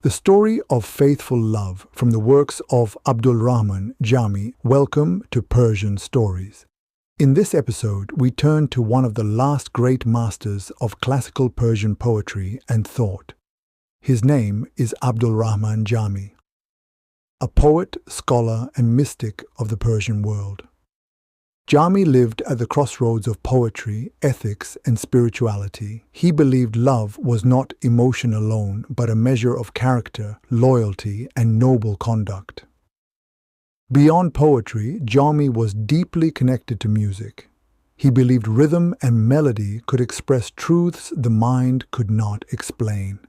The story of faithful love from the works of Abdulrahman Jami. Welcome to Persian Stories. In this episode, we turn to one of the last great masters of classical Persian poetry and thought. His name is Abdulrahman Jami, a poet, scholar, and mystic of the Persian world. Jami lived at the crossroads of poetry, ethics, and spirituality. He believed love was not emotion alone, but a measure of character, loyalty, and noble conduct. Beyond poetry, Jami was deeply connected to music. He believed rhythm and melody could express truths the mind could not explain.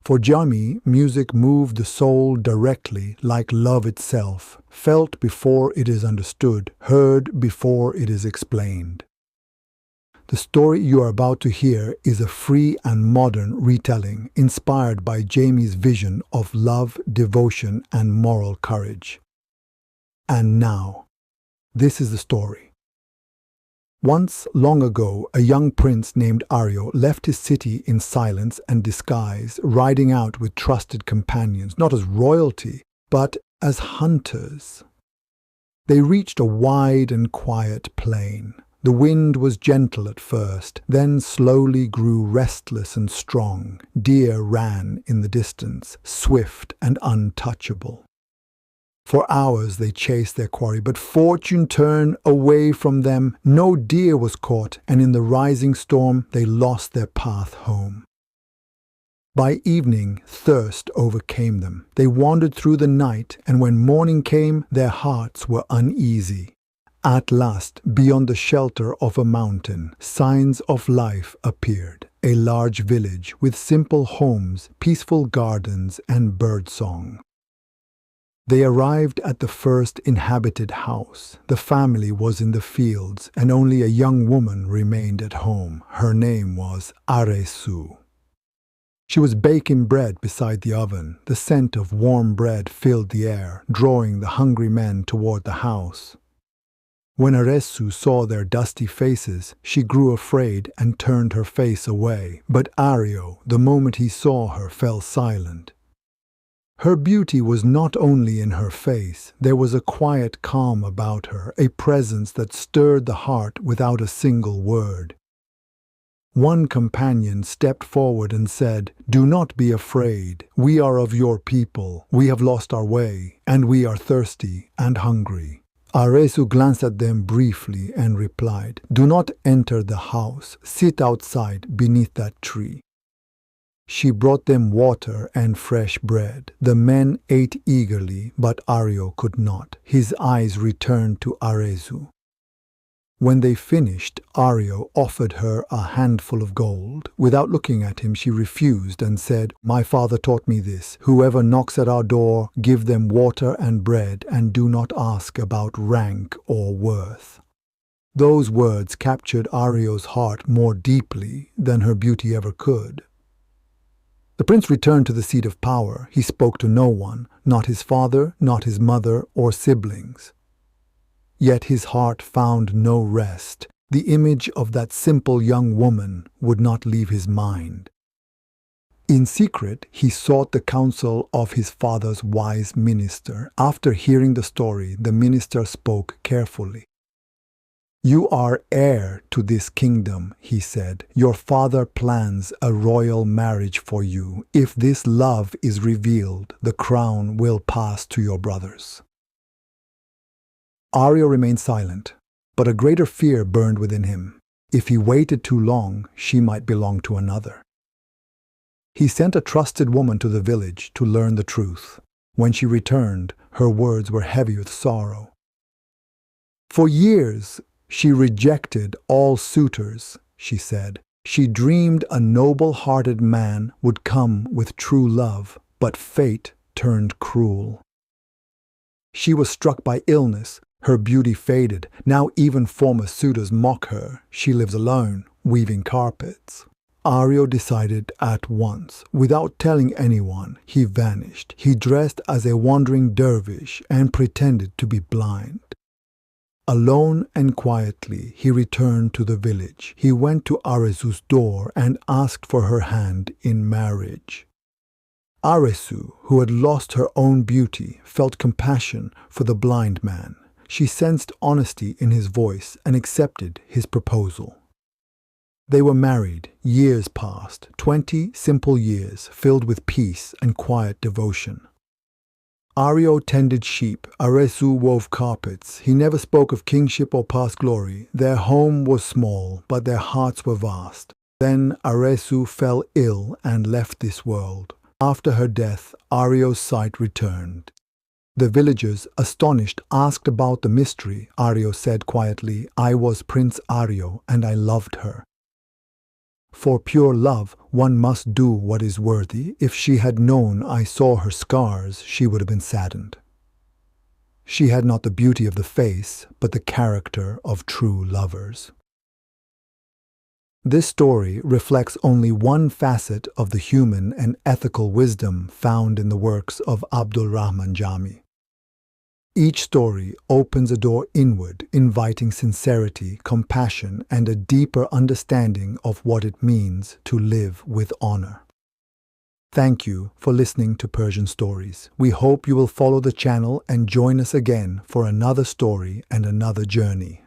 For Jami, music moved the soul directly, like love itself, felt before it is understood, heard before it is explained. The story you are about to hear is a free and modern retelling inspired by Jami's vision of love, devotion, and moral courage. And now, this is the story. Once, long ago, a young prince named Aryo left his city in silence and disguise, riding out with trusted companions, not as royalty, but as hunters. They reached a wide and quiet plain. The wind was gentle at first, then slowly grew restless and strong. Deer ran in the distance, swift and untouchable. For hours they chased their quarry, but fortune turned away from them. No deer was caught, and in the rising storm they lost their path home. By evening, thirst overcame them. They wandered through the night, and when morning came, their hearts were uneasy. At last, beyond the shelter of a mountain, signs of life appeared. A large village with simple homes, peaceful gardens, and birdsong. They arrived at the first inhabited house. The family was in the fields, and only a young woman remained at home. Her name was Aresu. She was baking bread beside the oven. The scent of warm bread filled the air, drawing the hungry men toward the house. When Aresu saw their dusty faces, she grew afraid and turned her face away. But Aryo, the moment he saw her, fell silent. Her beauty was not only in her face, there was a quiet calm about her, a presence that stirred the heart without a single word. One companion stepped forward and said, "Do not be afraid. We are of your people. We have lost our way, and we are thirsty and hungry." Aresu glanced at them briefly and replied, "Do not enter the house. Sit outside beneath that tree." She brought them water and fresh bread. The men ate eagerly, but Aryo could not. His eyes returned to Aresu. When they finished, Aryo offered her a handful of gold. Without looking at him, she refused and said, "My father taught me this. Whoever knocks at our door, give them water and bread, and do not ask about rank or worth." Those words captured Aryo's heart more deeply than her beauty ever could. The prince returned to the seat of power. He spoke to no one, not his father, not his mother, or siblings. Yet his heart found no rest. The image of that simple young woman would not leave his mind. In secret, he sought the counsel of his father's wise minister. After hearing the story, the minister spoke carefully. "You are heir to this kingdom," he said. "Your father plans a royal marriage for you. If this love is revealed, the crown will pass to your brothers." Aryo remained silent, but a greater fear burned within him. If he waited too long, she might belong to another. He sent a trusted woman to the village to learn the truth. When she returned, her words were heavy with sorrow. "For years, she rejected all suitors," she said. "She dreamed a noble-hearted man would come with true love, but fate turned cruel. She was struck by illness. Her beauty faded. Now even former suitors mock her. She lives alone, weaving carpets." Aryo decided at once. Without telling anyone, he vanished. He dressed as a wandering dervish and pretended to be blind. Alone and quietly, he returned to the village. He went to Aresu's door and asked for her hand in marriage. Aresu, who had lost her own beauty, felt compassion for the blind man. She sensed honesty in his voice and accepted his proposal. They were married. Years passed, 20 simple years filled with peace and quiet devotion. Ario tended sheep, Aresu wove carpets. He never spoke of kingship or past glory. Their home was small, but their hearts were vast. Then Aresu fell ill and left this world. After her death, Ario's sight returned. The villagers, astonished, asked about the mystery. Ario said quietly, "I was Prince Ario, and I loved her. For pure love, one must do what is worthy. If she had known I saw her scars, she would have been saddened." She had not the beauty of the face, but the character of true lovers. This story reflects only one facet of the human and ethical wisdom found in the works of Abdulrahman Jami. Each story opens a door inward, inviting sincerity, compassion, and a deeper understanding of what it means to live with honor. Thank you for listening to Persian Stories. We hope you will follow the channel and join us again for another story and another journey.